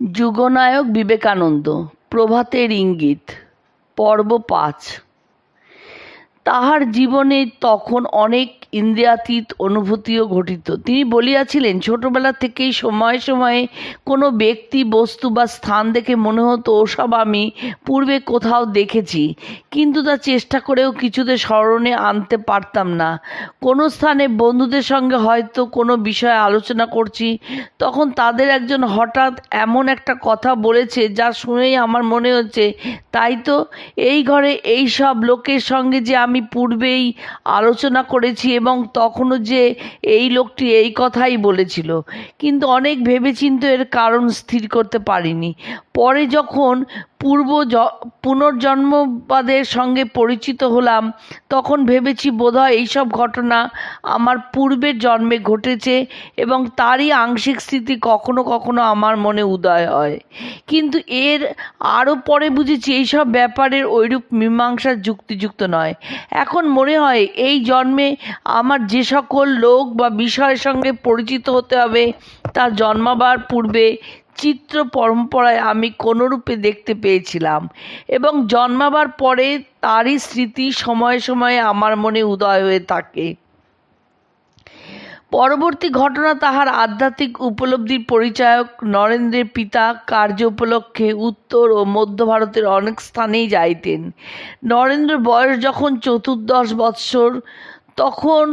যুগনায়ক বিবেকানন্দ, প্রভাতের ইঙ্গিত, পর্ব ৫। তাহার জীবনে তখন অনেক ইন্দ্রিয়াতীত অনুভূতিও ঘটিত। তিনি বলিয়াছিলেন, ছোটবেলা থেকেই সময়ে সময়ে কোনো ব্যক্তি, বস্তু বা স্থান দেখে মনে হতো ওসব আমি পূর্বে কোথাও দেখেছি, কিন্তু তা চেষ্টা করেও কিছুতে স্মরণে আনতে পারতাম না। কোনো স্থানে বন্ধুদের সঙ্গে হয়তো কোনো বিষয়ে আলোচনা করছি, তখন তাদের একজন হঠাৎ এমন একটা কথা বলেছে যা শুনেই আমার মনে হচ্ছে, তাই তো, এই ঘরে এই সব লোকের সঙ্গে যে আমি পূর্বেই আলোচনা করেছি এবং তখনও যে এই লোকটি এই কথাই বলেছিল, কিন্তু অনেক ভেবেচিন্তে এর কারণ স্থির করতে পারিনি। পরে যখন পুনর্জন্মবাদের সঙ্গে পরিচিত হলাম, তখন ভেবেছি বোধহয় এইসব ঘটনা আমার পূর্বের জন্মে ঘটেছে এবং তারই আংশিক স্মৃতি কখনো কখনো আমার মনে উদয় হয়। কিন্তু এর আরও পরে বুঝেছি এইসব ব্যাপারের ওইরূপ মীমাংসা যুক্তিযুক্ত নয়। এখন মনে হয় এই জন্মে আমার যে সকল লোক বা বিষয়ের সঙ্গে পরিচিত হতে হবে তা জন্মাবার পূর্বে চিত্র পরম্পরায় আমি কোনোরূপে দেখতে পেয়েছিলাম এবং জন্মাবার পরে তারই স্মৃতি সময়ে সময়ে আমার মনে উদয় হয়ে থাকে। পরবর্তী ঘটনা তাহার আধ্যাত্মিক উপলব্ধির পরিচায়ক। নরেন্দ্রের পিতা কার্য উপলক্ষে উত্তর ও মধ্য ভারতের অনেক স্থানেই যাইতেন। নরেন্দ্র বয়স যখন 14 বৎসর, তখন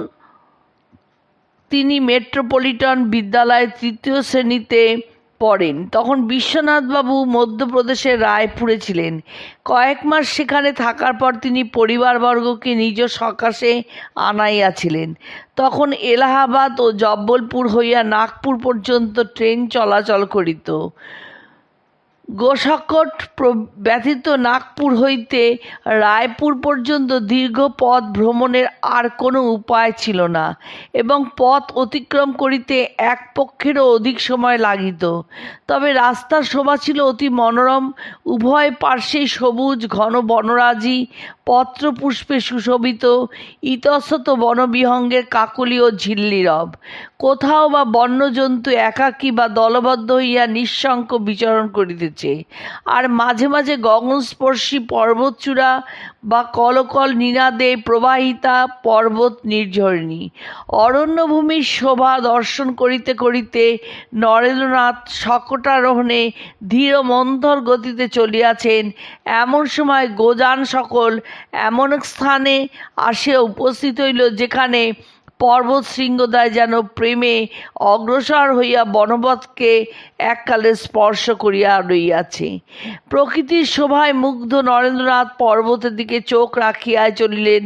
তিনি মেট্রোপলিটন বিদ্যালয়ে 3য় শ্রেণীতে পড়েন। তখন বিশ্বনাথবাবু মধ্যপ্রদেশের রায়পুরে ছিলেন। কয়েক মাস সেখানে থাকার পর তিনি পরিবারবর্গকে নিজ সকাশে আনাইয়াছিলেন। তখন এলাহাবাদ ও জব্বলপুর হইয়া নাগপুর পর্যন্ত ট্রেন চলাচল করিত। গোসকট ব্যতীত নাগপুর হইতে রায়পুর পর্যন্ত দীর্ঘ পথ ভ্রমণের আর কোনো উপায় ছিল না এবং পথ অতিক্রম করিতে এক পক্ষেরও অধিক সময় লাগিত। তবে রাস্তার শোভা ছিল অতি মনোরম। উভয় পার্শ্বেই সবুজ ঘন বনরাজি, পত্রপুষ্পে সুশোভিত, ইতস্তত বনবিহঙ্গের কাকলি ও ঝিল্লিরব। কোথাও বা বন্যজন্তু একাকী বা দলবদ্ধ হইয়া নিঃশঙ্ক বিচরণ করিতেছে, আর মাঝে মাঝে গগনস্পর্শী পর্বতচূড়া বা কলকল নিনাদে প্রবাহিতা পর্বত নির্ঝরিণী। অরণ্যভূমির শোভা দর্শন করিতে করিতে নরেন্দ্রনাথ শকটারোহণে ধীর মন্থর গতিতে চলিয়াছেন। এমন সময় গোযান সকল এমন এক স্থানে আসিয়া উপস্থিত হইল, যেখানে পর্বত শৃঙ্গদ্বয় যেন প্রেমে অগ্রসর হইয়া বনবৎকে এককালে স্পর্শ করিয়া রইয়াছে। প্রকৃতির শোভায় মুগ্ধ নরেন্দ্রনাথ পর্বতের দিকে চোখ রাখিয়া চলিলেন।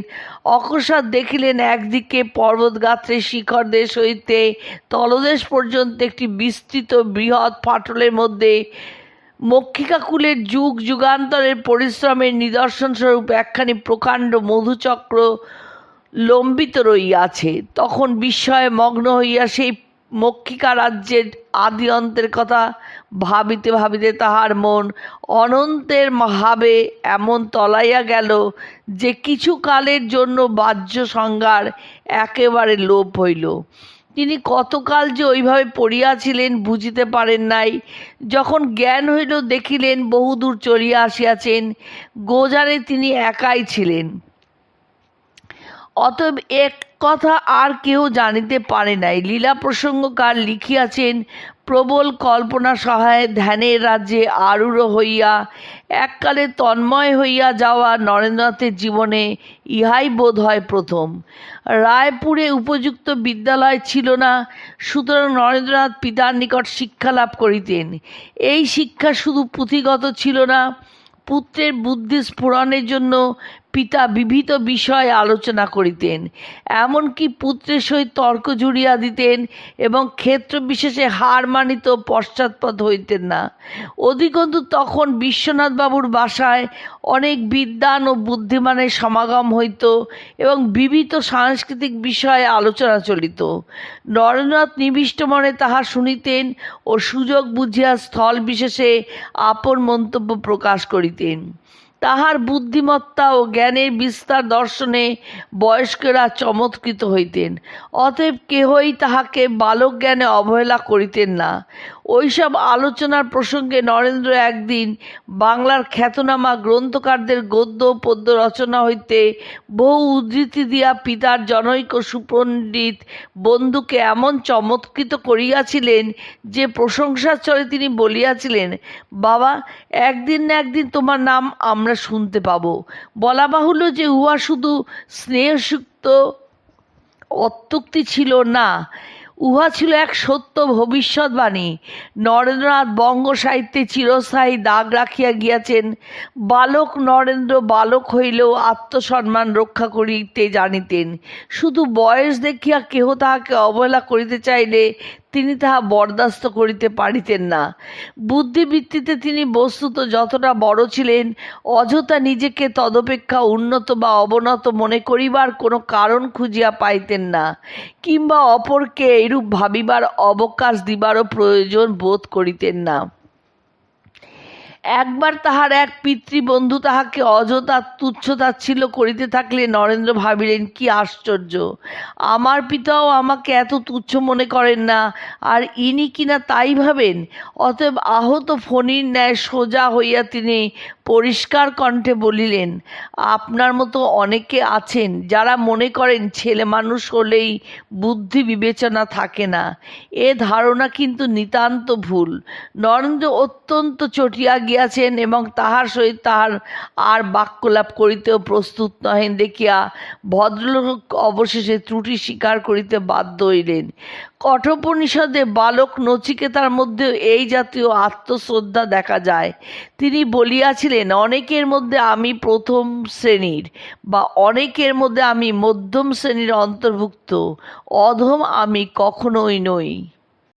অকস্মাৎ দেখিলেন, একদিকে পর্বতগাত্রের শিখর দেশ হইতে তলদেশ পর্যন্ত একটি বিস্তৃত বৃহৎ ফাটলের মধ্যে মক্ষিকাকুলের যুগ যুগান্তরের পরিশ্রমের নিদর্শনস্বরূপ একখানি প্রকাণ্ড মধুচক্র লম্বিত রইয়াছে। তখন বিস্ময়ে মগ্ন হইয়া সেই মক্ষিকা রাজ্যের আদি অন্তের কথা ভাবিতে ভাবিতে তাহার মন অনন্তের ভাবে এমন তলাইয়া গেল যে কিছু কালের জন্য বাহ্য সংজ্ঞার একেবারে লোপ হইল। তিনি কতকাল যে ওইভাবে পড়িয়াছিলেন বুঝিতে পারেন নাই। যখন জ্ঞান হইল, দেখিলেন বহুদূর চলিয়া আসিয়াছেন। গোজারে তিনি একাই ছিলেন। অতএব এক কথা আর কেউ জানিতে পারে নাই। লীলা প্রসঙ্গকার লিখিয়াছেন, প্রবল কল্পনা সহায়ে ধ্যানের রাজ্যে আরূঢ় হইয়া এককালে তন্ময় হইয়া যাওয়া নরেন্দ্রনাথের জীবনে ইহাই বোধ হয় প্রথম। রায়পুরে উপযুক্ত বিদ্যালয় ছিল না, সুতরাং নরেন্দ্রনাথ পিতার নিকট শিক্ষা লাভ করিতেন। এই শিক্ষা শুধু পুঁথিগত ছিল না, পুত্রের বুদ্ধি স্ফুরণের জন্য পিতা বিবিধ বিষয়ে আলোচনা করিতেন, এমনকি পুত্রের সহিত তর্ক জুড়িয়া দিতেন এবং ক্ষেত্র বিশেষে হার মানিত পশ্চাৎপদ হইতেন না। অধিকন্তু তখন বিশ্বনাথবাবুর বাসায় অনেক বিদ্বান ও বুদ্ধিমানের সমাগম হইত এবং বিবিধ সাংস্কৃতিক বিষয়ে আলোচনা চলিত। নরেন্দ্রনাথ নিবিষ্ট মনে তাহা শুনিতেন ও সুযোগ বুঝিয়া স্থল বিশেষে আপন মন্তব্য প্রকাশ করিতেন। তাহার বুদ্ধিমত্তা ও জ্ঞানের বিস্তার দর্শনে বয়স্করা চমৎকৃত হইতেন। অতএব কেহই তাহাকে বালক জ্ঞানে অবহেলা করিতেন না। ওইসব আলোচনার প্রসঙ্গে নরেন্দ্র একদিন বাংলার খ্যাতনামা গ্রন্থকারদের গদ্য পদ্য রচনা হইতে বহু উদ্ধৃতি দিয়া পিতার জনৈক সুপণ্ডিত বন্ধুকে এমন চমৎকৃত করিয়াছিলেন যে প্রশংসার চলে তিনি বলিয়াছিলেন, বাবা, একদিন না একদিন তোমার নাম আমরা শুনতে পাব। বলা বাহুল্য যে উহা শুধু স্নেহসুক্ত অত্যুক্তি ছিল না, উহা ছিল এক সত্য ভবিষ্যৎবাণী। নরেন্দ্রনাথ বঙ্গ সাহিত্যে চিরস্থায়ী দাগ রাখিয়া গিয়াছেন। বালক নরেন্দ্র বালক হইলেও আত্মসম্মান রক্ষা করিতে জানিতেন। শুধু বয়স দেখিয়া কেহ তাহাকে অবহেলা করিতে চাইলে তিনি তাহা বরদাস্ত করিতে পারিতেন না। বুদ্ধিবৃত্তিতে তিনি বস্তুত যতটা বড় ছিলেন, অযথা নিজেকে তদপেক্ষা উন্নত বা অবনত মনে করিবার কোনো কারণ খুঁজিয়া পাইতেন না, কিংবা অপরকে এরূপ ভাবিবার অবকাশ দিবারও প্রয়োজন বোধ করিতেন না। একবার তাহার এক পিতৃবন্ধু তাহাকে অযথা তুচ্ছতাচ্ছিল্য করিতে থাকলে নরেন্দ্র ভাবিলেন, কি আশ্চর্য, আমার পিতাও আমাকে এত তুচ্ছ মনে করেন না, আর ইনি কিনা তাই ভাবেন। অতএব আহত ফণীর ন্যায় সোজা হইয়া তিনি পরিষ্কার কণ্ঠে বলিলেন, আপনার মতো অনেকে আছেন যারা মনে করেন ছেলে মানুষ হলেই বুদ্ধি বিবেচনা থাকে না। এ ধারণা কিন্তু নিতান্ত ভুল। নরেন্দ্র অত্যন্ত চটিয়া গিয়াছেন এবং তাহার সহিত তাহার আর বাক্যলাপ করিতেও প্রস্তুত নহেন দেখিয়া ভদ্রলোক অবশেষে ত্রুটি স্বীকার করিতে বাধ্য হইলেন। কঠোপনিষদে বালক নচিকেতার মধ্যে এই জাতীয় আত্মশ্রদ্ধা দেখা যায়। তিনি বলিয়াছিলেন, অনেকের মধ্যে আমি প্রথম শ্রেণীর বা অনেকের মধ্যে আমি মধ্যম শ্রেণীর অন্তর্ভুক্ত, অধম আমি কখনোই নই।